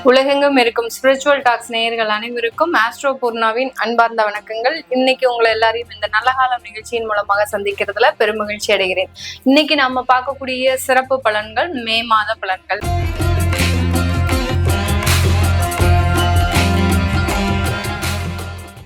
உலகெங்கும் இருக்கும் spiritual tax நேயர்கள் அனைவருக்கும் ஆஸ்ட்ரோ பூர்ணாவின் அன்பார்ந்த வணக்கங்கள். இன்னைக்கு உங்களை எல்லாரையும் இந்த நல்ல காலம் நிகழ்ச்சியின் மூலமாக சந்திக்கிறதுல பெருமகிழ்ச்சி அடைகிறேன். இன்னைக்கு நம்ம பார்க்கக்கூடிய சிறப்பு பலன்கள் மே மாத பலன்கள்.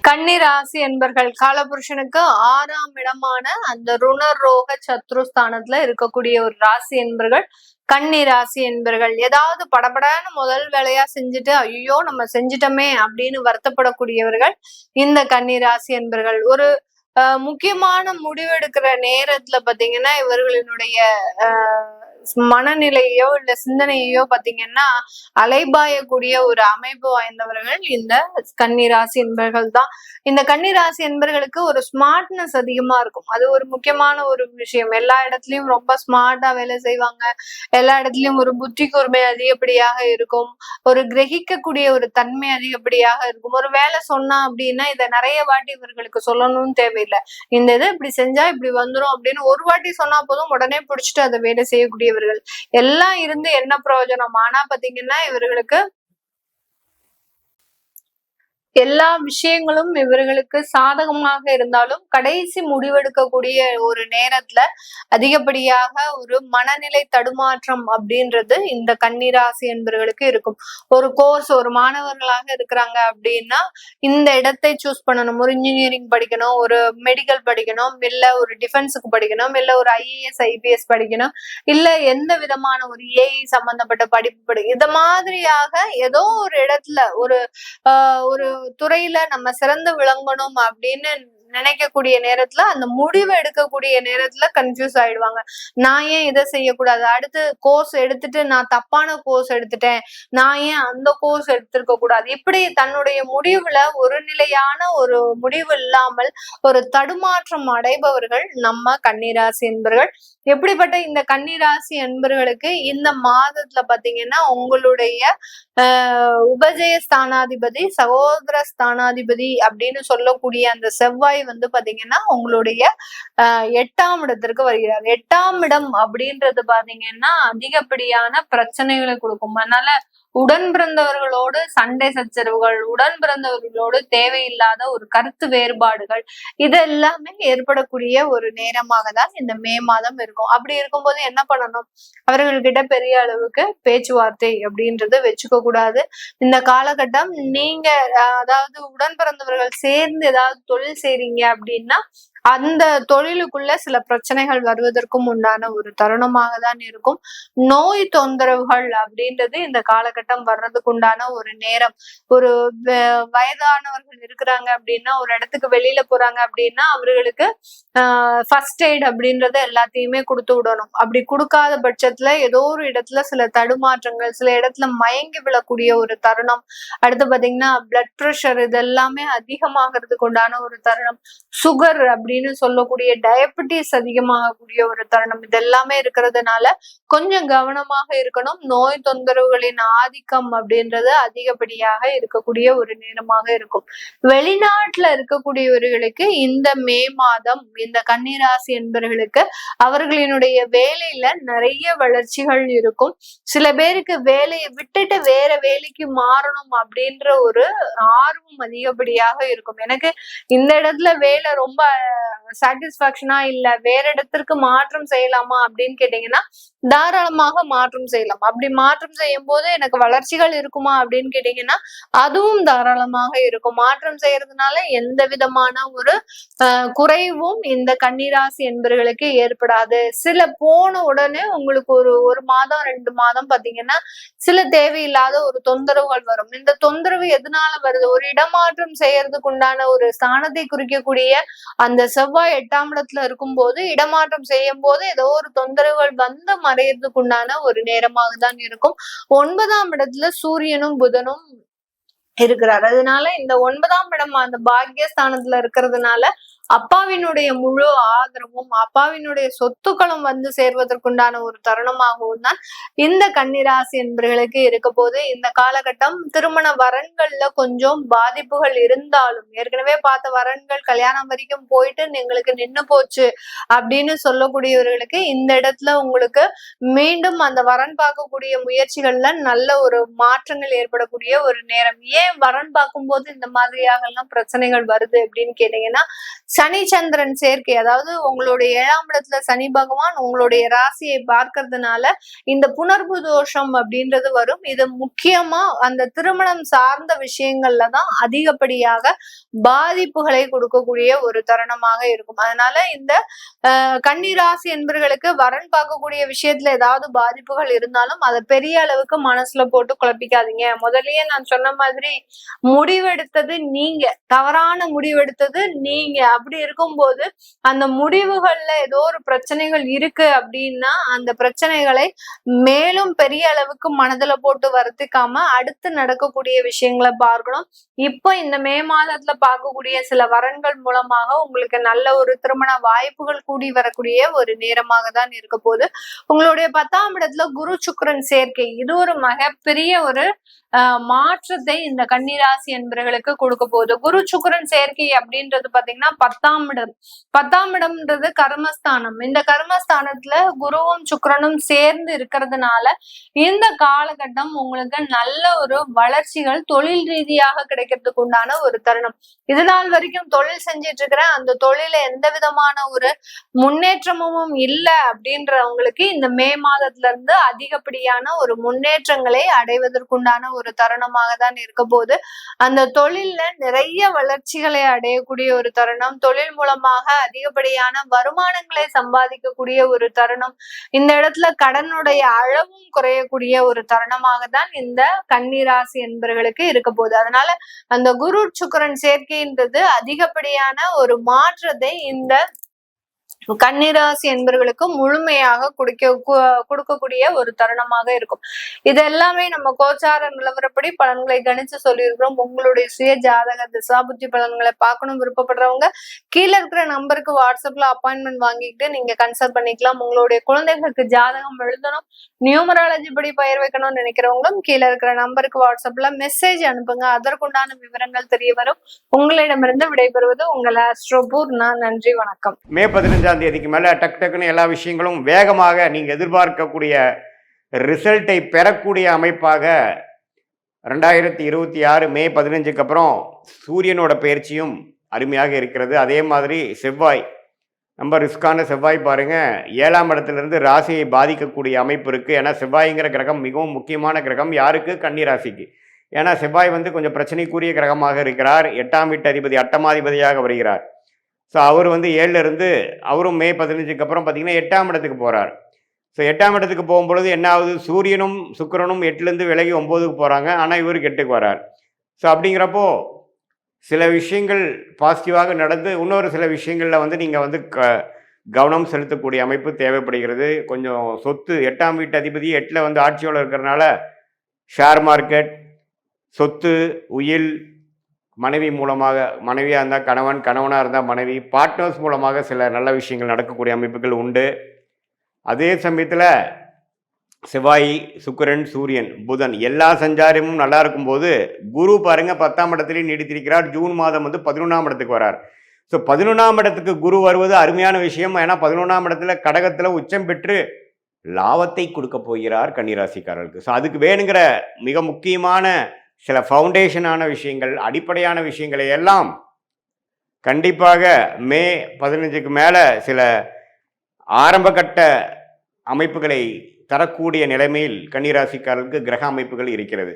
கன்னி ராசி என்பர்கள் காலபுருஷனுக்கு 6ஆம் இடமான அந்த ருணரோக சத்ருஸ்தானத்துல இருக்கக்கூடிய ஒரு ராசி என்பர்கள் கன்னி ராசி என்பர்கள். ஏதாவது படபடன்னு முதல் வேலையா செஞ்சுட்டு ஐயோ நம்ம செஞ்சிட்டோமே அப்படின்னு வருத்தப்படக்கூடியவர்கள் இந்த கன்னி ராசி என்பர்கள். ஒரு முக்கியமான முடிவெடுக்கிற நேரத்துல பாத்தீங்கன்னா இவர்களினுடைய மனநிலையோ இல்ல சிந்தனையோ பாத்தீங்கன்னா அலைபாயக்கூடிய ஒரு அமைப்பு வாய்ந்தவர்கள் இந்த கன்னிராசி என்பர்கள் தான். இந்த கன்னிராசி என்பர்களுக்கு ஒரு ஸ்மார்ட்னஸ் அதிகமா இருக்கும். அது ஒரு முக்கியமான ஒரு விஷயம். எல்லா இடத்துலயும் ரொம்ப ஸ்மார்ட்டா வேலை செய்வாங்க. எல்லா இடத்துலயும் ஒரு புத்தி கூர்மை அதிகப்படியாக இருக்கும். ஒரு கிரகிக்கக்கூடிய ஒரு தன்மை அதிகப்படியாக இருக்கும். ஒரு வேலை சொன்னா அப்படின்னா இதை நிறைய வாட்டி இவர்களுக்கு சொல்லணும்னு தேவையில்லை. இந்த இது இப்படி செஞ்சா இப்படி வந்துரும் அப்படின்னு ஒரு வாட்டி சொன்னா போதும், உடனே பிடிச்சிட்டு அதை வேலை செய்யக்கூடிய எல்லாம் இருந்து என்ன பிரயோஜனம்? ஆனா பாத்தீங்கன்னா இவர்களுக்கு எல்லா விஷயங்களும் இவர்களுக்கு சாதகமாக இருந்தாலும் கடைசி முடிவெடுக்கக்கூடிய ஒரு நேரத்துல அதிகப்படியாக ஒரு மனநிலை தடுமாற்றம் அப்படின்றது இந்த கன்னிராசி என்பவர்களுக்கு இருக்கும். ஒரு கோர்ஸ் ஒரு மாணவர்களாக இருக்கிறாங்க அப்படின்னா இந்த இடத்தை சூஸ் பண்ணணும். ஒரு இன்ஜினியரிங் படிக்கணும், ஒரு மெடிக்கல் படிக்கணும், இல்ல ஒரு டிஃபென்ஸுக்கு படிக்கணும், இல்ல ஒரு IAS IPS படிக்கணும், இல்ல எந்த விதமான ஒரு AI சம்பந்தப்பட்ட படிப்பு இத மாதிரியாக ஏதோ ஒரு இடத்துல ஒரு துறையில நம்ம சிறந்து விளங்கணும் அப்படின்னு நினைக்கக்கூடிய நேரத்துல அந்த முடிவு எடுக்கக்கூடிய நேரத்துல கன்ஃபியூஸ் ஆயிடுவாங்க. நான் ஏன் இதை செய்யக்கூடாது, அடுத்து கோர்ஸ் எடுத்துட்டு நான் தப்பான கோர்ஸ் எடுத்துட்டேன், நான் ஏன் அந்த கோர்ஸ் எடுத்திருக்க கூடாது, இப்படி தன்னுடைய முடிவுல ஒரு நிலையான ஒரு முடிவு இல்லாமல் ஒரு தடுமாற்றம் அடைபவர்கள் நம்ம கன்னிராசி என்பர்கள். எப்படிப்பட்ட இந்த கன்னிராசி என்பர்களுக்கு இந்த மாதத்துல பாத்தீங்கன்னா உங்களுடைய உபஜய ஸ்தானாதிபதி சகோதர ஸ்தானாதிபதி அப்படின்னு சொல்லக்கூடிய அந்த செவ்வாய் வந்து பாத்தீங்கன்னா உங்களுடைய 8ஆம் இடத்திற்கு வருகிறார். 8ஆம் இடம் அப்படின்றது பாத்தீங்கன்னா அதிகப்படியான பிரச்சனைகளை கொடுக்கும். அதனால உடன் பிறந்தவர்களோடு சண்டை சச்சரவுகள், உடன் பிறந்தவர்களோடு தேவையில்லாத ஒரு கருத்து வேறுபாடுகள், இது எல்லாமே ஏற்படக்கூடிய ஒரு நேரமாக தான் இந்த மே மாதம் இருக்கும். அப்படி இருக்கும்போது என்ன பண்ணணும்? அவர்கள்கிட்ட பெரிய அளவுக்கு பேச்சுவார்த்தை அப்படின்றது வச்சுக்க கூடாது. இந்த காலகட்டம் நீங்க அதாவது உடன் பிறந்தவர்கள் சேர்ந்து ஏதாவது தொழில் செய்றீங்க அப்படின்னா அந்த தொழிலுக்குள்ள சில பிரச்சனைகள் வருவதற்கும் உண்டான ஒரு தருணமாக தான் இருக்கும். நோய் தொந்தரவுகள் அப்படின்றது இந்த காலகட்டம் வர்றதுக்கு உண்டான ஒரு நேரம். ஒரு வயதானவர்கள் இருக்கிறாங்க அப்படின்னா ஒரு இடத்துக்கு வெளியில போறாங்க அப்படின்னா அவர்களுக்கு ஃபர்ஸ்ட் எய்ட் அப்படின்றத எல்லாத்தையுமே கொடுத்து விடணும். அப்படி கொடுக்காத பட்சத்துல ஏதோ ஒரு இடத்துல சில தடுமாற்றங்கள், சில இடத்துல மயங்கி விழக்கூடிய ஒரு தருணம். அடுத்து பாத்தீங்கன்னா பிளட் ப்ரெஷர் இதெல்லாமே அதிகமாகிறதுக்கு உண்டான ஒரு தருணம். சுகர் அப்படின்னு சொல்லக்கூடிய டயபெட்டிஸ் அதிகமாகக்கூடிய ஒரு தருணம். இதெல்லாமே இருக்கிறதுனால கொஞ்சம் கவனமாக இருக்கணும். நோய் தொந்தரவுகளின் ஆதிக்கம் அப்படின்றது அதிகப்படியாக இருக்கக்கூடிய ஒரு நேரமாக இருக்கும். வெளிநாட்டுல இருக்கக்கூடியவர்களுக்கு இந்த மே மாதம் இந்த கன்னிராசி என்பவர்களுக்கு அவர்களினுடைய வேலையில நிறைய வளர்ச்சிகள் இருக்கும். சில பேருக்கு வேலையை விட்டுட்டு வேற வேலைக்கு மாறணும் அப்படின்ற ஒரு ஆர்வம் அதிகப்படியாக இருக்கும். எனக்கு இந்த இடத்துல வேலை ரொம்ப சாட்டிஸ்பாக்சனா இல்ல, வேற இடத்திற்கு மாற்றம் செய்யலாமா அப்படின்னு கேட்டீங்கன்னா தாராளமாக மாற்றம் செய்யலாம். அப்படி மாற்றம் செய்யும் போது எனக்கு வளர்ச்சிகள் இருக்குமா அப்படின்னு கேட்டீங்கன்னா அதுவும் தாராளமாக இருக்கும். மாற்றம் செய்யறதுனால எந்த விதமான ஒரு குறைவும் இந்த கன்னிராசி என்பவர்களுக்கு ஏற்படாது. சில போன உடனே உங்களுக்கு ஒரு மாதம் 2 மாதம் பாத்தீங்கன்னா சில தேவையில்லாத ஒரு தொந்தரவுகள் வரும். இந்த தொந்தரவு எதனால வருது? ஒரு இடமாற்றம் செய்யறதுக்கு உண்டான ஒரு ஸ்தானத்தை குறிக்கக்கூடிய அந்த செவ்வாய் 8ஆம் இடத்துல இருக்கும் போது இடமாற்றம் செய்யும் போது ஏதோ ஒரு தொந்தரவுகள் வந்து மறையறதுக்கு உண்டான ஒரு நேரமாக தான் இருக்கும். 9ஆம் இடத்துல சூரியனும் புதனும் இருக்கிறார். அதனால இந்த 9ஆம் இடம் அந்த பாக்கியஸ்தானத்துல இருக்கிறதுனால அப்பாவினுடைய முழு ஆதரவும் அப்பாவினுடைய சொத்துக்களும் வந்து சேர்வதற்குண்டான ஒரு தருணமாகவும் தான் இந்த கன்னிராசி என்பவர்களுக்கு இருக்க போது. இந்த காலகட்டம் திருமண வரன்கள்ல கொஞ்சம் பாதிப்புகள் இருந்தாலும், ஏற்கனவே பார்த்த வரன்கள் கல்யாணம் வரைக்கும் போயிட்டு எங்களுக்கு நின்னு போச்சு அப்படின்னு சொல்லக்கூடியவர்களுக்கு இந்த இடத்துல உங்களுக்கு மீண்டும் அந்த வரன் பார்க்கக்கூடிய முயற்சிகள்ல நல்ல ஒரு மாற்றங்கள் ஏற்படக்கூடிய ஒரு நேரம். ஏன் வரன் பார்க்கும்போது இந்த மாதிரியாக எல்லாம் பிரச்சனைகள் வருது அப்படின்னு கேட்டீங்கன்னா, சனி சந்திரன் சேர்க்கை, அதாவது உங்களுடைய 7ஆம் இடத்துல சனி பகவான் உங்களுடைய ராசியை பார்க்கறதுனால இந்த புணர்வு தோஷம் அப்படின்றது வரும். இது முக்கியமா அந்த திருமணம் சார்ந்த விஷயங்கள்ல தான் அதிகப்படியாக பாதிப்புகளை கொடுக்கக்கூடிய ஒரு தருணமாக இருக்கும். அதனால இந்த கன்னிராசி என்பவர்களுக்கு வரன் பார்க்கக்கூடிய விஷயத்துல ஏதாவது பாதிப்புகள் இருந்தாலும் அதை பெரிய அளவுக்கு மனசுல போட்டு குழப்பிக்காதீங்க. முதல்லயே நான் சொன்ன மாதிரி முடிவெடுத்தது நீங்க, தவறான முடிவெடுத்தது நீங்க. அப்படி இருக்கும்போது அந்த முடிவுகள்ல ஏதோ ஒரு பிரச்சனைகள் இருக்கு அப்படின்னா அந்த பிரச்சனைகளை மேலும் பெரிய அளவுக்கு மனதுல போட்டு வருத்திக்காம அடுத்து நடக்கக்கூடிய விஷயங்களை பார்க்கணும். இப்போ இந்த மே மாதத்துல பார்க்கக்கூடிய சில வரன்கள் மூலமாக உங்களுக்கு நல்ல ஒரு திருமண வாய்ப்புகள் கூடி வரக்கூடிய ஒரு நேரமாக தான் இருக்க போது. உங்களுடைய 10ஆம் இடத்துல குரு சுக்கிரன் சேர்க்கை, இது ஒரு மிகப்பெரிய ஒரு மாற்றத்தை இந்த கன்னிராசி என்பவர்களுக்கு கொடுக்க போகுது. குரு சுக்கிரன் சேர்க்கை அப்படின்றது பாத்தீங்கன்னா 10ஆம் இடம். 10ஆம் இடம்ன்றது கர்மஸ்தானம். இந்த கர்மஸ்தானத்துல குருவும் சுக்கிரனும் சேர்ந்து இருக்கிறதுனால இந்த காலகட்டம் உங்களுக்கு நல்ல ஒரு வளர்ச்சிகள் தொழில் ரீதியாக கிடைக்கிறதுக்கு உண்டான ஒரு தருணம். இது நாள் வரைக்கும் தொழில் செஞ்சிட்டு இருக்கிறேன், அந்த தொழில எந்த விதமான ஒரு முன்னேற்றமும் இல்லை அப்படின்றவங்களுக்கு இந்த மே மாதத்துல இருந்து அதிகப்படியான ஒரு முன்னேற்றங்களை அடைவதற்குண்டான ஒரு தருணமாக தான் இருக்க போது. அந்த தொழில்ல நிறைய வளர்ச்சிகளை அடையக்கூடிய ஒரு தருணம், தொழில் மூலமாக அதிகப்படியான வருமானங்களை சம்பாதிக்கக்கூடிய ஒரு தருணம், இந்த இடத்துல கடனுடைய அளவும் குறையக்கூடிய ஒரு தருணமாக தான் இந்த கன்னிராசி என்பவர்களுக்கு இருக்க போகுது. அதனால அந்த குரு சுக்கிரன் சேர்க்கைன்றது அதிகப்படியான ஒரு மாற்றத்தை இந்த கன்னிராசி என்பவர்களுக்கு முழுமையாக கொடுக்கக்கூடிய ஒரு தருணமாக இருக்கும். இது எல்லாமே நம்ம கோச்சார நிலவரப்படி பலன்களை கணிச்சு சொல்லியிருக்கிறோம். உங்களுடைய சுய ஜாதக திசாபுத்தி பலன்களை பார்க்கணும் விருப்பப்படுறவங்க கீழே இருக்கிற நம்பருக்கு வாட்ஸ்அப்ல அப்பாயின்மெண்ட் வாங்கிக்கிட்டு நீங்க கன்சல்ட் பண்ணிக்கலாம். உங்களுடைய குழந்தைகளுக்கு ஜாதகம் எழுதணும், நியூமராலஜி படி பயிர் வைக்கணும்னு நினைக்கிறவங்களும் கீழே இருக்கிற நம்பருக்கு வாட்ஸ்அப்ல மெசேஜ் அனுப்புங்க. அதற்குண்டான விவரங்கள் தெரிய வரும். உங்களிடமிருந்து விடைபெறுவது உங்கள் ஆஸ்ட்ரோபூர்ணா. நன்றி, வணக்கம். மே 15 தேதிக்கு மேலே டக்குன்னு எல்லா விஷயங்களும் வேகமாக நீங்கள் எதிர்பார்க்கக்கூடிய ரிசல்ட்டை பெறக்கூடிய அமைப்பாக 2026 மே 15க்கு அப்புறம் சூரியனோட பயிற்சியும் அருமையாக இருக்கிறது. அதே மாதிரி செவ்வாய், ரொம்ப ரிஸ்கான செவ்வாய் பாருங்கள், 7ஆம் இடத்துலேருந்து ராசியை பாதிக்கக்கூடிய அமைப்பு இருக்குது. ஏன்னா செவ்வாய்ங்கிற கிரகம் மிகவும் முக்கியமான கிரகம். யாருக்கு? கன்னி ராசிக்கு. ஏன்னா செவ்வாய் கொஞ்சம் பிரச்சனைக்குரிய கிரகமாக இருக்கிறார். 8ஆம் வீட்டு அதிபதி அட்டமாதிபதியாக வருகிறார். ஸோ அவர் 7ல் இருந்து அவரும் மே 15க்கு அப்புறம் பார்த்திங்கன்னா 8ஆம் இடத்துக்கு போகிறார். ஸோ 8ஆம் இடத்துக்கு போகும்பொழுது என்ன ஆகுது? சூரியனும் சுக்கிரனும் 8லேருந்து விலகி 9க்கு போகிறாங்க. ஆனால் இவருக்கு 8க்கு வரார். ஸோ அப்படிங்கிறப்போ சில விஷயங்கள் பாசிட்டிவாக நடந்து இன்னொரு சில விஷயங்களில் நீங்கள் கவனம் செலுத்தக்கூடிய அமைப்பு தேவைப்படுகிறது. கொஞ்சம் சொத்து, 8ஆம் வீட்டு அதிபதி 8ல் ஆட்சியோடு இருக்கிறதுனால ஷேர் மார்க்கெட், சொத்து, உயில், மனைவி மூலமாக, மனைவியாக இருந்தால் கணவன், கணவனாக இருந்தால் மனைவி, பார்ட்னர்ஸ் மூலமாக சில நல்ல விஷயங்கள் நடக்கக்கூடிய அமைப்புகள் உண்டு. அதே சமயத்தில் செவ்வாய், சுக்கிரன், சூரியன், புதன் எல்லா சஞ்சாரமும் நல்லா இருக்கும்போது குரு பாருங்கள் 10ஆம் இடத்துலையும் நீடித்திருக்கிறார். ஜூன் மாதம் 11ஆம் இடத்துக்கு வரார். ஸோ 11ஆம் இடத்துக்கு குரு வருவது அருமையான விஷயம். ஏன்னா 11ஆம் இடத்துல கடகத்தில் உச்சம் பெற்று லாபத்தை கொடுக்க போகிறார் கன்னிராசிக்காரர்களுக்கு. ஸோ அதுக்கு வேணுங்கிற மிக முக்கியமான சில ஃபவுண்டேஷனான விஷயங்கள், அடிப்படையான விஷயங்களை எல்லாம் கண்டிப்பாக மே 15க்கு மேலே சில ஆரம்பகட்ட அமைப்புகளை தரக்கூடிய நிலைமையில் கன்னிராசிக்காரர்களுக்கு கிரக அமைப்புகள் இருக்கிறது.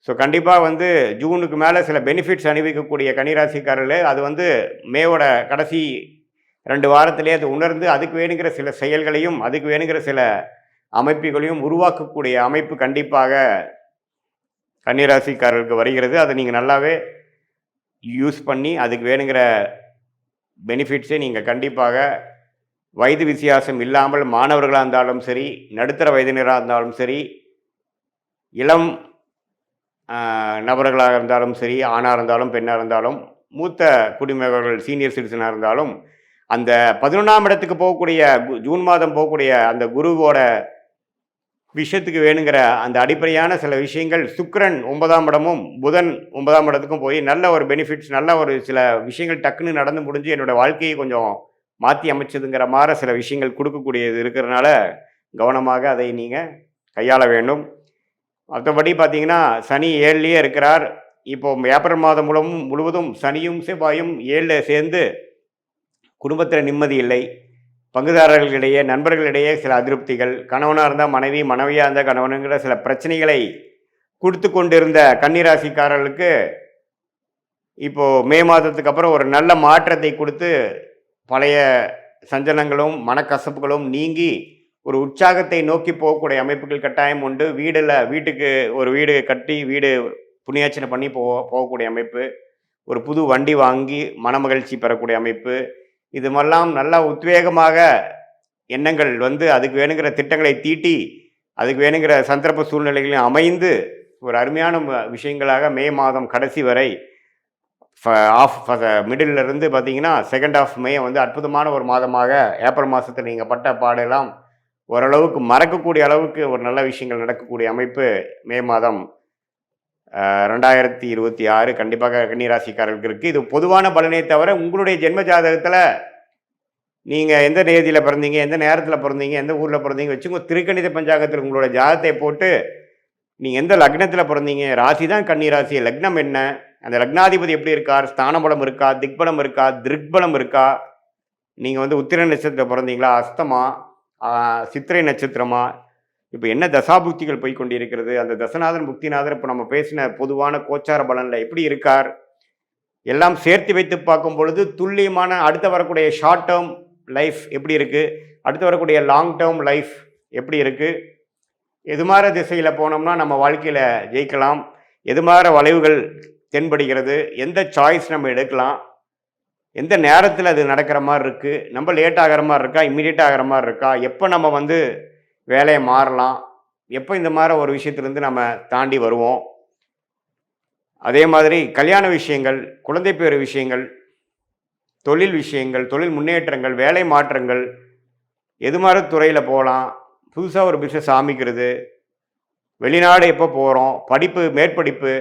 ஸோ கண்டிப்பாக ஜூனுக்கு மேலே சில பெனிஃபிட்ஸ் அனுபவிக்கக்கூடிய கன்னிராசிக்காரர்கள் அது மேவோட கடைசி 2 வாரத்திலே அது உணர்ந்து அதுக்கு வேணுங்கிற சில செயல்களையும் அதுக்கு வேணுங்கிற சில அமைப்புகளையும் உருவாக்கக்கூடிய அமைப்பு கண்டிப்பாக கன்னிராசிக்காரர்களுக்கு வருகிறது. அதை நீங்கள் நல்லாவே யூஸ் பண்ணி அதுக்கு வேணுங்கிற பெனிஃபிட்ஸை நீங்கள் கண்டிப்பாக வயது வித்தியாசம் இல்லாமல் மாணவர்களாக இருந்தாலும் சரி, நடுத்தர வயதினராக இருந்தாலும் சரி, இளம் நபர்களாக இருந்தாலும் சரி, ஆணாக இருந்தாலும் பெண்ணாக இருந்தாலும் மூத்த குடிமகர்கள் சீனியர் சிட்டிசனாக இருந்தாலும் அந்த 11ஆம் இடத்துக்கு போகக்கூடிய ஜூன் மாதம் போகக்கூடிய அந்த குருவோட விஷயத்துக்கு வேணுங்கிற அந்த அடிப்படையான சில விஷயங்கள் சுக்கிரன் 9ஆம் இடமும் புதன் 9ஆம் இடத்துக்கும் போய் நல்ல ஒரு பெனிஃபிட்ஸ், நல்ல ஒரு சில விஷயங்கள் டக்குன்னு நடந்து முடிஞ்சு என்னோட வாழ்க்கையை கொஞ்சம் மாற்றி அமைச்சதுங்கிற மாதிரி சில விஷயங்கள் கொடுக்கக்கூடியது இருக்கிறதுனால கவனமாக அதை நீங்கள் கையாள வேண்டும். மற்றபடி பார்த்தீங்கன்னா சனி 7லேயே இருக்கிறார். இப்போ ஏப்ரல் மாதம் முழுவதும் சனியும் செவ்வாயும் 7ல் சேர்ந்து குடும்பத்தில் நிம்மதி இல்லை, பங்குதாரர்களிடையே நண்பர்களிடையே சில அதிருப்திகள், கணவனாக இருந்தால் மனைவி, மனைவியாக இருந்தால் கணவனுங்கிற சில பிரச்சனைகளை கொடுத்து கொண்டிருந்த கன்னிராசிக்காரர்களுக்கு இப்போது மே மாதத்துக்கு அப்புறம் ஒரு நல்ல மாற்றத்தை கொடுத்து பழைய சஞ்சலங்களும் மனக்கசப்புகளும் நீங்கி ஒரு உற்சாகத்தை நோக்கி போகக்கூடிய அமைப்புகள் கட்டாயம் உண்டு. வீட்டுக்கு ஒரு வீடு கட்டி வீடு புண்ணியாச்சனை பண்ணி போகக்கூடிய அமைப்பு, ஒரு புது வண்டி வாங்கி மனமகிழ்ச்சி பெறக்கூடிய அமைப்பு, இது மாதிரிலாம் நல்லா உத்வேகமாக எண்ணங்கள் வந்து அதுக்கு வேணுங்கிற திட்டங்களை தீட்டி அதுக்கு வேணுங்கிற சந்தர்ப்ப சூழ்நிலைகளையும் அமைந்து ஒரு அருமையான விஷயங்களாக மே மாதம் கடைசி வரை மிடில் இருந்து பார்த்தீங்கன்னா செகண்ட் ஆஃப் மே வந்து அற்புதமான ஒரு மாதமாக ஏப்ரல் மாதத்தில் நீங்கள் பட்ட பாடெல்லாம் ஓரளவுக்கு மறக்கக்கூடிய அளவுக்கு ஒரு நல்ல விஷயங்கள் நடக்கக்கூடிய அமைப்பு மே மாதம் 2026 கண்டிப்பாக கன்னிராசிக்காரர்களுக்கு இருக்குது. இது பொதுவான பலனே தவிர உங்களுடைய ஜென்ம ஜாதகத்தில் நீங்கள் எந்த தேதியில் பிறந்தீங்க, எந்த நேரத்தில் பிறந்தீங்க, எந்த ஊரில் பிறந்தீங்க வச்சுங்க, திருக்கணித பஞ்சாங்கத்தில் உங்களோட ஜாதகத்தை போட்டு நீங்கள் எந்த லக்னத்தில் பிறந்தீங்க, ராசி தான் கன்னிராசி, லக்னம் என்ன, அந்த லக்னாதிபதி எப்படி இருக்கார், ஸ்தானபலம் இருக்கா, திக்பலம் இருக்கா, திருக்பலம் இருக்கா, நீங்கள் வந்து உத்திர நட்சத்திரத்தில் பிறந்தீங்களா, அஸ்தமா, சித்திரை நட்சத்திரமா, இப்போ என்ன தசாபுக்திகள் போய் கொண்டிருக்கிறது, அந்த தசநாதன் புக்திநாதன் இப்போ நம்ம பேசின பொதுவான கோச்சார பலனில் எப்படி இருக்கார், எல்லாம் சேர்த்து வைத்து பார்க்கும் பொழுது துல்லியமான அடுத்து வரக்கூடிய ஷார்ட் டேர்ம் லைஃப் எப்படி இருக்குது, அடுத்து வரக்கூடிய லாங் டேர்ம் லைஃப் எப்படி இருக்குது, எது மாதிரி திசையில் போனோம்னா நம்ம வாழ்க்கையில் ஜெயிக்கலாம், எது மாதிரி வளைவுகள் தென்படுகிறது, எந்த சாய்ஸ் நம்ம எடுக்கலாம், எந்த நேரத்தில் அது நடக்கிற மாதிரி இருக்குது, நம்ம லேட் ஆகிற மாதிரி இருக்கா, இம்மிடியேட் ஆகிற மாதிரி இருக்கா, எப்போ நம்ம வந்து வேலையை மாறலாம், எப்போ இந்த மாதிரி ஒரு விஷயத்துலேருந்து நம்ம தாண்டி வருவோம். அதே மாதிரி கல்யாண விஷயங்கள், குழந்தை பேர் விஷயங்கள், தொழில் விஷயங்கள், தொழில் முன்னேற்றங்கள், வேலை மாற்றங்கள், எது மாதிரி துறையில் போகலாம், புதுசாக ஒரு பிஸ்னஸ் ஆரம்பிக்கிறது, வெளிநாடு எப்போ போகிறோம், படிப்பு, மேற்படிப்பு,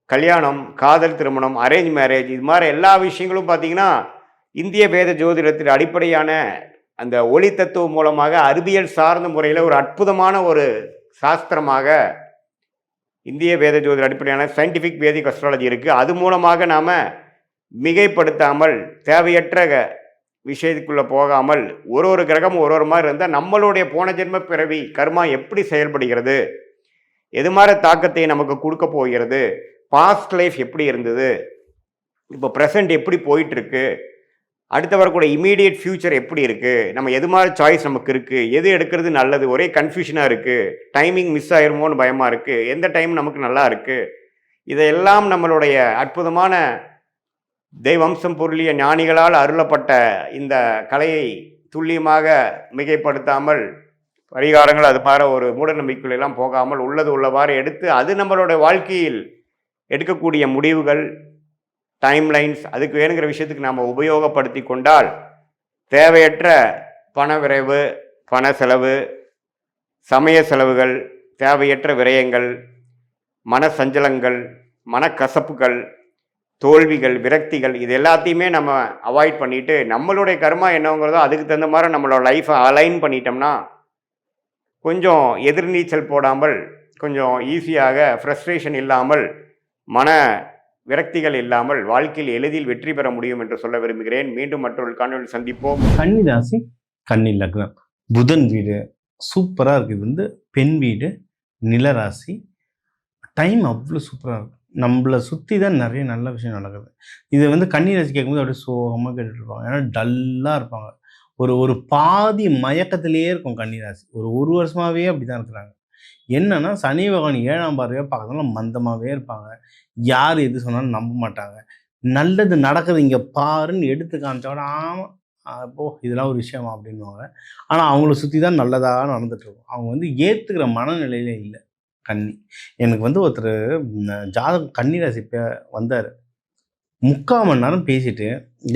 கல்யாணம், காதல் திருமணம், அரேஞ்ச் மேரேஜ், இது மாதிரி எல்லா விஷயங்களும் பார்த்திங்கன்னா இந்திய வேத ஜோதிடத்தின் அடிப்படையான அந்த ஒளி தத்துவம் மூலமாக அறிவியல் சார்ந்த முறையில் ஒரு அற்புதமான ஒரு சாஸ்திரமாக இந்திய வேத ஜோதிட அடிப்படையான சயின்டிஃபிக் வேதிக் அஸ்ட்ராலஜி இருக்குது. அது மூலமாக நாம் மிகைப்படுத்தாமல் தேவையற்ற விஷயத்துக்குள்ளே போகாமல் ஒரு கிரகமும் ஒரு மாதிரி இருந்தால் நம்மளுடைய போன ஜென்ம பிறவி கர்மா எப்படி செயல்படுகிறது, எது மாதிரி தாக்கத்தை நமக்கு கொடுக்க போகிறது, பாஸ்ட் லைஃப் எப்படி இருந்தது, இப்போ ப்ரெசண்ட் எப்படி போயிட்டுருக்கு, அடுத்து வரக்கூடிய இமீடியட் ஃப்யூச்சர் எப்படி இருக்குது, நம்ம எது மாதிரி சாய்ஸ் நமக்கு இருக்குது, எது எடுக்கிறது நல்லது, ஒரே கன்ஃபியூஷனாக இருக்குது, டைமிங் மிஸ் ஆயிருமோன்னு பயமாக இருக்குது, எந்த டைம் நமக்கு நல்லா இருக்குது, இதையெல்லாம் நம்மளுடைய அற்புதமான தெய்வம்சம் பொருளிய ஞானிகளால் அருளப்பட்ட இந்த கலையை துல்லியமாக மிகைப்படுத்தாமல் பரிகாரங்கள் அது மாதிரி ஒரு மூட நம்பிக்கைகளெல்லாம் போகாமல் உள்ளது உள்ளவாறு எடுத்து அது நம்மளுடைய வாழ்க்கையில் எடுக்கக்கூடிய முடிவுகள், டைம்லைன்ஸ், அதுக்கு வேணுங்கிற விஷயத்துக்கு நாம் உபயோகப்படுத்தி கொண்டால் தேவையற்ற பண விரைவு, பண செலவு, சமய செலவுகள், தேவையற்ற விரயங்கள், மன சஞ்சலங்கள், மனக்கசப்புகள், தோல்விகள், விரக்திகள், இது எல்லாத்தையுமே நம்ம அவாய்ட் பண்ணிவிட்டு நம்மளுடைய கர்மா என்னங்கிறதோ அதுக்கு தகுந்த மாதிரி நம்மளோட லைஃப்பை அலைன் பண்ணிட்டோம்னா கொஞ்சம் எதிர்நீச்சல் போடாமல் கொஞ்சம் ஈஸியாக ஃப்ரஸ்ட்ரேஷன் இல்லாமல் மன விரக்திகள் இல்லாமல் வாழ்க்கையில் எளிதில் வெற்றி பெற முடியும் என்று சொல்ல விரும்புகிறேன். மீண்டும் மற்றொரு காணொளியில் சந்திப்போம். கன்னி ராசி, கன்னி லக்னம், புதன் வீடு சூப்பராக இருக்குது. இது வந்து பெண் வீடு, நிலராசி. டைம் அவ்வளோ சூப்பராக இருக்கும். நம்மளை சுற்றி தான் நிறைய நல்ல விஷயம் நடக்குது. இதை வந்து கன்னி ராசி கேட்கும்போது அப்படியே சோகமாக கேட்டுட்டு இருப்பாங்க. ஏன்னா டல்லாக இருப்பாங்க. ஒரு பாதி மயக்கத்திலேயே இருக்கும் கன்னி ராசி. ஒரு வருஷமாகவே அப்படி தான் இருக்கிறாங்க. என்னன்னா சனி பகவான் 7ஆம் பார்வையாக பார்க்கறதுனால மந்தமாகவே இருப்பாங்க. யார் எது சொன்னாலும் நம்ப மாட்டாங்க. நல்லது நடக்குது இங்கே பாருன்னு எடுத்து காமிச்சோட ஆமாம் அப்போ இதெல்லாம் ஒரு விஷயமா அப்படின்வாங்க. ஆனால் அவங்கள சுற்றி தான் நல்லதாக நடந்துட்டுருக்கும். அவங்க வந்து ஏற்றுக்கிற மனநிலையில இல்லை கன்னி. எனக்கு வந்து ஒருத்தர் ஜாதகம் கன்னி ராசி வந்தார். 3/4 மணி நேரம் பேசிட்டு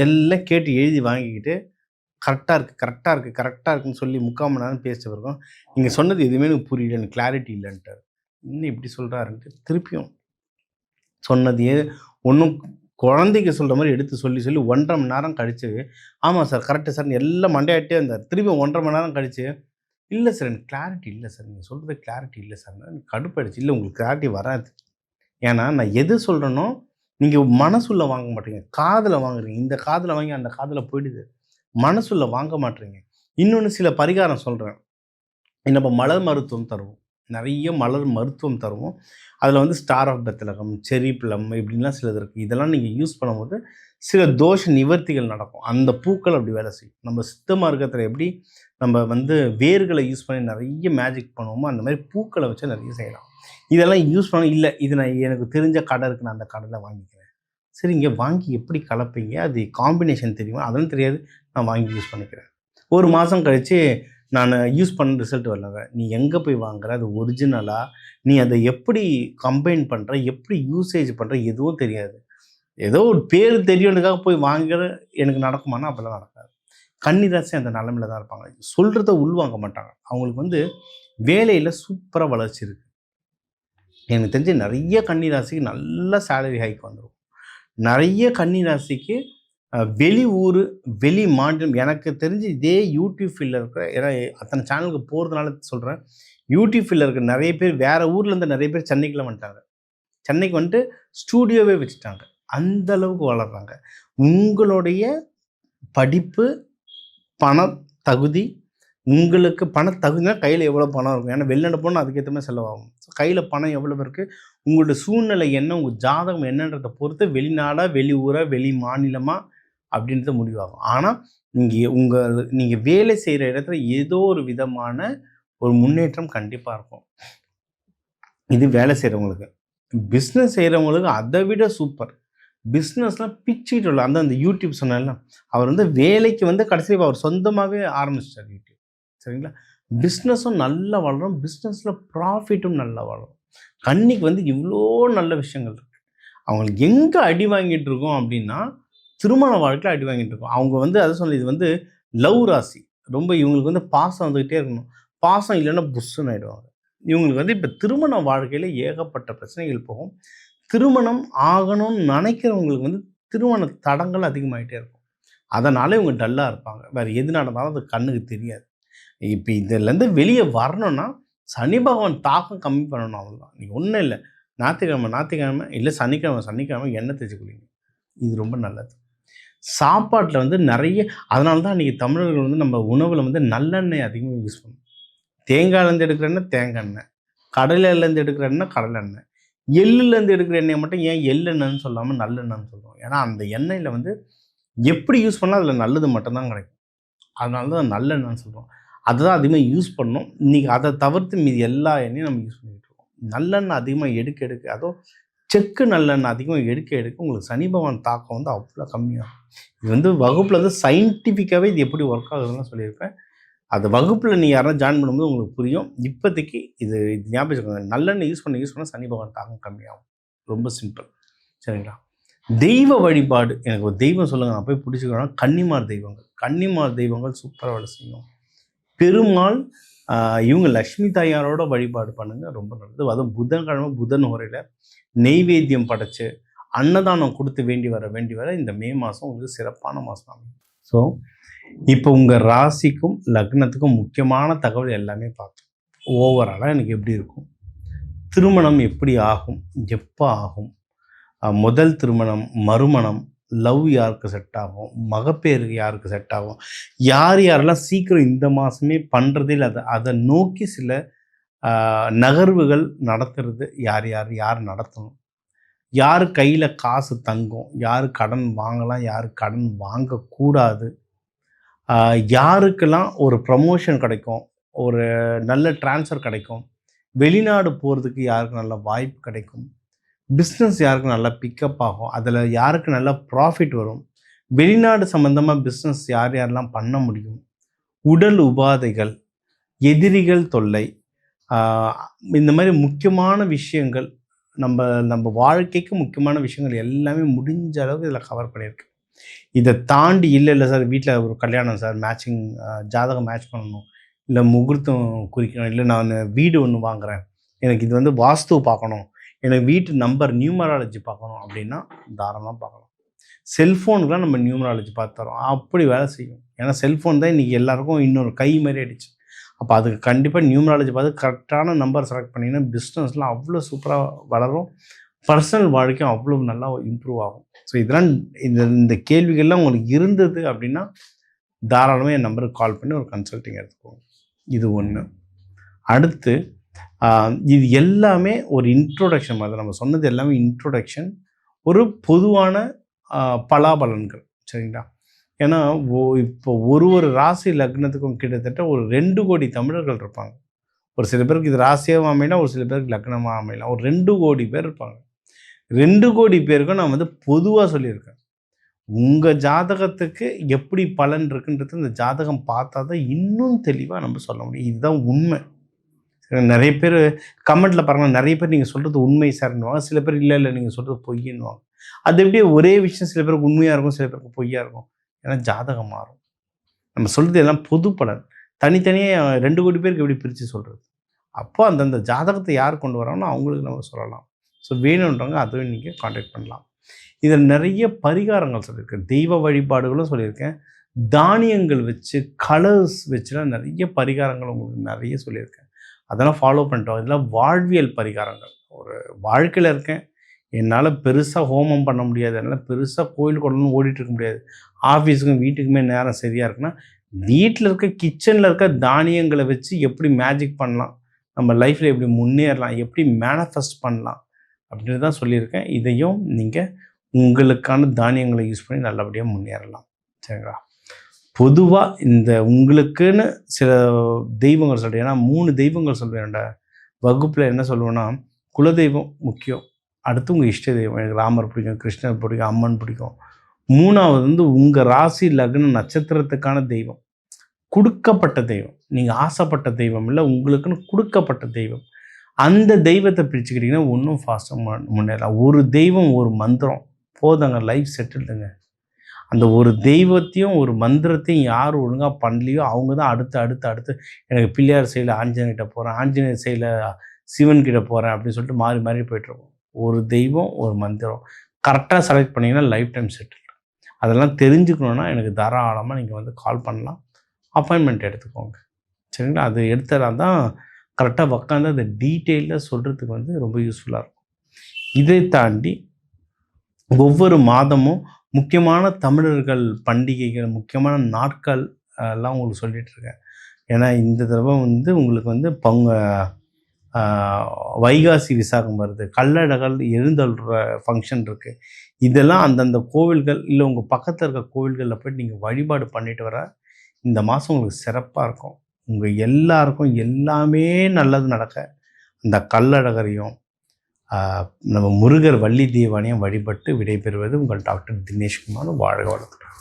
எல்லாம் கேட்டு எழுதி வாங்கிக்கிட்டு கரெக்டாக இருக்குன்னு சொல்லி 3/4 மணி நேரம் பேசிட்ட பிறகும் நீங்கள் சொன்னது எதுவுமே எனக்கு புரியல, எனக்கு கிளாரிட்டி இல்லைன்ட்டார். இன்னும் இப்படி சொல்கிறாருன்ட்டு திருப்பியும் சொன்னதையே ஒன்றும் குழந்தைக்கு சொல்கிற மாதிரி எடுத்து சொல்லி 1.5 மணி நேரம் கழித்து, ஆமாம் சார் கரெக்டு சார் எல்லாம் மண்டையாட்டே இருந்தார். திருப்பி 1.5 மணி நேரம் கழித்து, இல்லை சார் எனக்கு கிளாரிட்டி இல்லை சார், நீங்கள் சொல்கிறது கிளாரிட்டி இல்லை சார், எனக்கு கடுப்பாயிடுச்சு. இல்லை உங்களுக்கு கிளாரிட்டி வராது, ஏன்னா நான் எது சொல்கிறேனோ நீங்கள் மனசுள்ள வாங்க மாட்டீங்க, காதில் வாங்குறீங்க. இந்த காதில் வாங்கி அந்த காதில் போயிடுது, மனசுள்ள வாங்க மாட்டீங்க. இன்னொன்று சில பரிகாரம் சொல்கிறேன். நம்ம மலர் மருத்துவம் தருவோம், நிறைய மலர் மருத்துவம் தருவோம். அதில் வந்து ஸ்டார் ஆஃப் பெத்லகம், செரி பிளம் இப்படின்லாம் சிலது இருக்குது. இதெல்லாம் நீங்கள் யூஸ் பண்ணும்போது சில தோஷ நிவர்த்திகள் நடக்கும். அந்த பூக்கள் அப்படி வேலை செய்யும். நம்ம சித்த மார்க்கத்தில் எப்படி நம்ம வந்து வேர்களை யூஸ் பண்ணி நிறைய மேஜிக் பண்ணுவோமோ அந்த மாதிரி பூக்களை வச்சு நிறைய செய்யலாம். இதெல்லாம் யூஸ் பண்ண இல்லை, இது நான் எனக்கு தெரிஞ்ச கடை இருக்குது, நான் அந்த கடையில் வாங்கிக்கிறேன். சரி, இங்கே வாங்கி எப்படி கலப்பீங்க, அது காம்பினேஷன் தெரியுமா, அதெல்லாம் தெரியாது, நான் வாங்கி யூஸ் பண்ணிக்கிறேன். 1 மாதம் கழித்து நான் யூஸ் பண்ண ரிசல்ட் வரலங்க. நீ எங்கே போய் வாங்குற, அது ஒரிஜினலாக நீ அதை எப்படி கம்பைன் பண்ணுற, எப்படி யூசேஜ் பண்ணுற எதுவும் தெரியாது. ஏதோ ஒரு பேர் தெரியுன்றதுக்காக போய் வாங்குற எனக்கு நடக்குமானா அப்போல்லாம் நடக்காது. கன்னிராசி அந்த நிலமையில தான் இருப்பாங்க. சொல்கிறத உள்வாங்க மாட்டாங்க. அவங்களுக்கு வந்து வேலையில் சூப்பராக வளர்ச்சி இருக்குது. எனக்கு தெரிஞ்சு நிறைய கன்னிராசிக்கு நல்ல சேலரி ஹைக் வந்துடும். நிறைய கன்னிராசிக்கு வெளி ஊர் வெளி மாநிலம், எனக்கு தெரிஞ்சு இதே யூடியூப் ஃபீல்டில் இருக்கிற, ஏன்னா அத்தனை சேனலுக்கு போகிறதுனால சொல்கிறேன், யூடியூப் ஃபீல்டில் இருக்கிற நிறைய பேர் வேறு ஊர்லேருந்து நிறைய பேர் சென்னைக்குலாம் வந்துட்டாங்க. சென்னைக்கு வந்துட்டு ஸ்டூடியோவே வச்சுட்டாங்க. அந்த அளவுக்கு வளர்கிறாங்க. உங்களுடைய படிப்பு, பண தகுதி, உங்களுக்கு பண தகுதினா கையில் எவ்வளோ பணம் இருக்கும், ஏன்னா வெளிநாடு போனால் அதுக்கேற்ற மாதிரி செலவாகும். ஸோ கையில் பணம் எவ்வளோ இருக்குது, உங்களோட சூழ்நிலை என்ன, உங்கள் ஜாதகம் என்னன்றதை பொறுத்து வெளிநாடா வெளி ஊரா வெளி மாநிலமா அப்படின்றது முடிவாகும். ஆனால் நீங்கள் வேலை செய்கிற இடத்துல ஏதோ ஒரு விதமான ஒரு முன்னேற்றம் கண்டிப்பாக இருக்கும். இது வேலை செய்கிறவங்களுக்கு. பிஸ்னஸ் செய்கிறவங்களுக்கு அதை விட சூப்பர். பிஸ்னஸ்லாம் பிச்சுக்கிட்டு உள்ள அந்த யூடியூப் சொன்னால அவர் வந்து வேலைக்கு வந்து கடைசியில் அவர் சொந்தமாகவே ஆரம்பிச்சிட்டார் யூடியூப். சரிங்களா? பிஸ்னஸும் நல்லா வளரும், பிஸ்னஸில் ப்ராஃபிட்டும் நல்லா வளரும். கன்னிக்கு வந்து இவ்வளோ நல்ல விஷயங்கள் இருக்குது. அவங்களுக்கு எங்கே அடி வாங்கிட்டு இருக்கோம் அப்படின்னா திருமண வாழ்க்கையில் அடி வாங்கிட்டு இருக்கோம். அவங்க வந்து அதை சொன்ன, இது வந்து லவ் ராசி. ரொம்ப இவங்களுக்கு வந்து பாசம் வந்துக்கிட்டே இருக்கணும். பாசம் இல்லைன்னா புஷ்ஷுன்னு ஆகிடுவாங்க. இவங்களுக்கு வந்து இப்போ திருமண வாழ்க்கையில் ஏகப்பட்ட பிரச்சனைகள் போகும். திருமணம் ஆகணும்னு நினைக்கிறவங்களுக்கு வந்து திருமண தடங்கள் அதிகமாகிட்டே இருக்கும். அதனால் இவங்க டல்லாக இருப்பாங்க. வேறு எது நடந்தாலும் அது கண்ணுக்கு தெரியாது. இப்போ இதிலேருந்து வெளியே வரணும்னா சனி பகவான் தாக்கம் கம்மி பண்ணணும், அவ்வளோதான். நீங்கள் ஒன்றும் இல்லை, ஞாயிற்றுக்கிழமை இல்லை சனிக்கிழமை எண்ணெய் தேய்ச்சி குளிங்க. இது ரொம்ப நல்லது. சாப்பாட்டில் வந்து நிறைய, அதனால தான் இன்றைக்கி தமிழர்கள் வந்து நம்ம உணவில் வந்து நல்லெண்ணெய் அதிகமாக யூஸ் பண்ணுவோம். தேங்காயிலேருந்து எடுக்கிற எண்ணெய் தேங்காய் எண்ணெய், கடலையிலேருந்து எடுக்கிற எண்ணெய் கடலை எண்ணெய், எள்ளுலேருந்து எடுக்கிற எண்ணெயை மட்டும் ஏன் எள்ளெண்ணெய்ன்னு சொல்லாமல் நல்லெண்ணெய்ன்னு சொல்லுவோம். ஏன்னா அந்த எண்ணெயில் வந்து எப்படி யூஸ் பண்ணால் அதில் நல்லது மட்டும்தான் கிடைக்கும். அதனால தான் நல்லெண்ணெய்ன்னு சொல்லுவோம். அதுதான் அதிகமாக யூஸ் பண்ணணும். இன்றைக்கி அதை தவிர்த்து மீதி எல்லா எண்ணெயும் நம்ம யூஸ் பண்ணிகிட்டு இருக்கோம். நல்லெண்ணெய் அதிகமாக எடுக்க அதுவும் செக்கு நல்லெண்ணெய் அதிகமாக எடுக்க உங்களுக்கு சனி பகவான் தாக்கம் வந்து அவ்வளோ கம்மியாகும். இது வந்து வகுப்பில் வந்து சயின்டிஃபிக்காகவே இது எப்படி ஒர்க் ஆகுதுன்னு சொல்லியிருப்பேன். அந்த வகுப்பில் நீங்கள் யாராவது ஜாயின் பண்ணும்போது உங்களுக்கு புரியும். இப்போதைக்கு இது ஞாபகம் வச்சுக்கோங்க. நல்லெண்ணெய் யூஸ் பண்ண சனி பகவான் தாக்கம் கம்மியாகும். ரொம்ப சிம்பிள். சரிங்களா? தெய்வ வழிபாடு, எனக்கு ஒரு தெய்வம் சொல்லுங்கள், நான் போய் பிடிச்சிக்கிறேன். கன்னிமார் தெய்வங்கள் சூப்பராக வேலை செய்யும். பெருமாள், இவங்க லக்ஷ்மி தாயாரோட வழிபாடு பண்ணுங்கள், ரொம்ப நல்லது. அதுவும் புதன்கிழமை புதன் உரையில் நெய்வேத்தியம் படைச்சு அன்னதானம் கொடுத்து வேண்டி வர இந்த மே மாதம் உங்களுக்கு சிறப்பான மாதம் ஆகும். ஸோ இப்போ உங்கள் ராசிக்கும் லக்னத்துக்கும் முக்கியமான தகவல் எல்லாமே பார்த்தோம். ஓவராலாக எனக்கு எப்படி இருக்கும், திருமணம் எப்படி ஆகும், எப்போ ஆகும், முதல் திருமணம், மறுமணம், லவ் யாருக்கு செட் ஆகும், மகப்பேருக்கு யாருக்கு செட் ஆகும், யாரெல்லாம் சீக்கிரம் இந்த மாதமே பண்ணுறதில் அதை நோக்கி சில நகர்வுகள் நடத்துறது, யார் நடத்தணும், யார் கையில் காசு தங்கும், யார் கடன் வாங்கலாம், யார் கடன் வாங்கக்கூடாது, யாருக்கெல்லாம் ஒரு ப்ரமோஷன் கிடைக்கும், ஒரு நல்ல ட்ரான்ஸ்ஃபர் கிடைக்கும், வெளிநாடு போகிறதுக்கு யாருக்கு நல்ல வாய்ப்பு கிடைக்கும், பிஸ்னஸ் யாருக்கு நல்லா பிக்கப் ஆகும், அதில் யாருக்கு நல்லா ப்ராஃபிட் வரும், வெளிநாடு சம்மந்தமாக பிஸ்னஸ் யாரெல்லாம் பண்ண முடியும், உடல் உபாதைகள், எதிரிகள் தொல்லை, இந்த மாதிரி முக்கியமான விஷயங்கள் நம்ம நம்ம வாழ்க்கைக்கு முக்கியமான விஷயங்கள் எல்லாமே முடிஞ்ச அளவுக்கு இதில் கவர் பண்ணியிருக்கு. இதை தாண்டி இல்லை சார் வீட்டில் ஒரு கல்யாணம் சார், மேட்சிங் ஜாதகம் மேட்ச் பண்ணணும், இல்லை முகூர்த்தம் குறிக்கணும், இல்லை நான் வீடு ஒன்று வாங்குகிறேன், எனக்கு இது வந்து வாஸ்து பார்க்கணும், எனக்கு வீட்டு நம்பர் நியூமராலஜி பார்க்கணும் அப்படின்னா தாராளமாக பார்க்கலாம். செல்ஃபோனுக்குலாம் நம்ம நியூமராலஜி பார்த்து தரோம், அப்படி வேலை செய்யும். ஏன்னா செல்ஃபோன் தான் இன்றைக்கி எல்லாருக்கும் இன்னொரு கை மாதிரி ஆயிடுச்சு. அப்போ அதுக்கு கண்டிப்பாக நியூமராலஜி பார்த்து கரெக்டான நம்பர் செலக்ட் பண்ணிங்கன்னா பிஸ்னஸ்லாம் அவ்வளோ சூப்பராக வளரும், பர்சனல் வாழ்க்கையும் அவ்வளோ நல்லா இம்ப்ரூவ் ஆகும். ஸோ இதெல்லாம் இந்த கேள்விகள்லாம் உங்களுக்கு இருந்தது அப்படின்னா தாராளமாக என் நம்பருக்கு கால் பண்ணி ஒரு கன்சல்ட்டிங் எடுத்துக்கோங்க. இது ஒன்று. அடுத்து இது எல்லாமே ஒரு இன்ட்ரோடக்ஷன் மாதிரி, நம்ம சொன்னது எல்லாமே இன்ட்ரோடக்ஷன், ஒரு பொதுவான பலாபலன்கள். சரிங்களா? ஏன்னா இப்போ ஒரு ராசி லக்னத்துக்கும் கிட்டத்தட்ட ஒரு 2 கோடி தமிழர்கள் இருப்பாங்க. ஒரு சில பேருக்கு இது ராசியாக அமையலாம், ஒரு சில பேருக்கு லக்னமாக அமையலாம். ஒரு 2 கோடி பேர் இருப்பாங்க. 2 கோடி பேருக்கும் நான் வந்து பொதுவாக சொல்லியிருக்கேன். உங்கள் ஜாதகத்துக்கு எப்படி பலன் இருக்குன்றது இந்த ஜாதகம் பார்த்தா தான் இன்னும் தெளிவாக நம்ம சொல்ல முடியும். இதுதான் உண்மை. நிறைய பேர் கமெண்ட்டில் பாருங்கள், நிறைய பேர் நீங்கள் சொல்கிறது உண்மை சார்ன்னுவாங்க, சில பேர் இல்லை நீங்கள் சொல்கிறது பொய்ன்னுவாங்க. அது எப்படியே ஒரே விஷயம் சில பேருக்கு உண்மையாக இருக்கும், சில பேருக்கு பொய்யாக இருக்கும். ஏன்னா ஜாதகம் மாறும். நம்ம சொல்கிறது எல்லாம் பொது பலன். தனித்தனியாக 2 கோடி பேருக்கு எப்படி பிரித்து சொல்கிறது? அப்போ அந்தந்த ஜாதகத்தை யார் கொண்டு வராங்களோ அவங்களுக்கு நம்ம சொல்லலாம். ஸோ வேணுன்றவங்க அதுவும் நீங்கள் காண்டாக்ட் பண்ணலாம். இதில் நிறைய பரிகாரங்கள் சொல்லியிருக்கேன், தெய்வ வழிபாடுகளும் சொல்லியிருக்கேன், தானியங்கள் வச்சு கலர்ஸ் வச்சுலாம் நிறைய பரிகாரங்கள் உங்களுக்கு நிறைய சொல்லியிருக்கேன். அதெல்லாம் ஃபாலோ பண்ணிட்டோம். இதெல்லாம் வாழ்வியல் பரிகாரங்கள். ஒரு வாழ்க்கையில் இருக்கேன், என்னால் பெருசாக ஹோமம் பண்ண முடியாது, என்னால் பெருசாக கோயில் கொள்ளணும் ஓடிட்டுருக்க முடியாது, ஆஃபீஸுக்கும் வீட்டுக்குமே நேரம் சரியாக இருக்குன்னா வீட்டில் இருக்க கிச்சனில் இருக்க தானியங்களை வச்சு எப்படி மேஜிக் பண்ணலாம், நம்ம லைஃப்பில் எப்படி முன்னேறலாம், எப்படி மேனிஃபெஸ்ட் பண்ணலாம் அப்படின்னு தான் சொல்லியிருக்கேன். இதையும் நீங்கள் உங்களுக்கான தானியங்களை யூஸ் பண்ணி நல்லபடியாக முன்னேறலாம். சரிங்களா? பொதுவாக இந்த உங்களுக்குன்னு சில தெய்வங்கள் சொல்கிறேன். ஏன்னா 3 தெய்வங்கள் சொல்வேன். என்னோட வகுப்பில் என்ன சொல்லுவேன்னா, குலதெய்வம் முக்கியம், அடுத்து உங்கள் இஷ்ட தெய்வம். எனக்கு ராமர் பிடிக்கும், கிருஷ்ணர் பிடிக்கும், அம்மன் பிடிக்கும். 3வது வந்து உங்கள் ராசி லக்ன நட்சத்திரத்துக்கான தெய்வம், கொடுக்கப்பட்ட தெய்வம். நீங்கள் ஆசைப்பட்ட தெய்வம் இல்லை, உங்களுக்குன்னு கொடுக்கப்பட்ட தெய்வம். அந்த தெய்வத்தை பிரிச்சுக்கிட்டிங்கன்னா இன்னும் ஃபாஸ்ட்டாக முன்னேறலாம். ஒரு தெய்வம் ஒரு மந்திரம் போதாங்க, லைஃப் செட்டில்டுங்க. அந்த ஒரு தெய்வத்தையும் ஒரு மந்திரத்தையும் யார் ஒழுங்காக பண்ணலையோ அவங்க தான் அடுத்து எனக்கு பிள்ளையார் சைடில் ஆஞ்சநேயர்கிட்ட போகிறேன், ஆஞ்சநேயர் சைடில் சிவன்கிட்ட போகிறேன் அப்படின்னு சொல்லிட்டு மாறி மாறி போய்ட்டுருக்கோம். ஒரு தெய்வம் ஒரு மந்திரம் கரெக்டாக செலக்ட் பண்ணிங்கன்னா லைஃப் டைம் செட்டில். அதெல்லாம் தெரிஞ்சுக்கணுன்னா எனக்கு தாராளமாக நீங்கள் வந்து கால் பண்ணலாம், அப்பாயின்மெண்ட் எடுத்துக்கோங்க. சரிங்களா? அது எடுத்தால் தான் கரெக்டாக உட்காந்து அந்த டீட்டெயிலாக சொல்கிறதுக்கு வந்து ரொம்ப யூஸ்ஃபுல்லாக இருக்கும். இதை தாண்டி ஒவ்வொரு மாதமும் முக்கியமான தமிழர்கள் பண்டிகைகள், முக்கியமான நாட்கள் எல்லாம் உங்களுக்கு சொல்லிகிட்ருக்கேன். ஏன்னா இந்த தடவை வந்து உங்களுக்கு வந்து வைகாசி விசாகம் வருது, கல்லழகல் எழுந்தருள்ற ஃபங்க்ஷன் இருக்குது. இதெல்லாம் அந்தந்த கோவில்கள் இல்லை உங்கள் பக்கத்தில் இருக்க கோவில்களில் போய்ட்டு நீங்கள் வழிபாடு பண்ணிட்டு வர இந்த மாதம் உங்களுக்கு சிறப்பாக இருக்கும். உங்கள் எல்லாருக்கும் எல்லாமே நல்லது நடக்க இந்த கல்லழகரையும் நம்ம முருகர் வள்ளி தெய்வானையும் வழிபட்டு விடைபெறுவது உங்கள் டாக்டர் தினேஷ்குமார். வாழ்க வளர்த்துறேன்.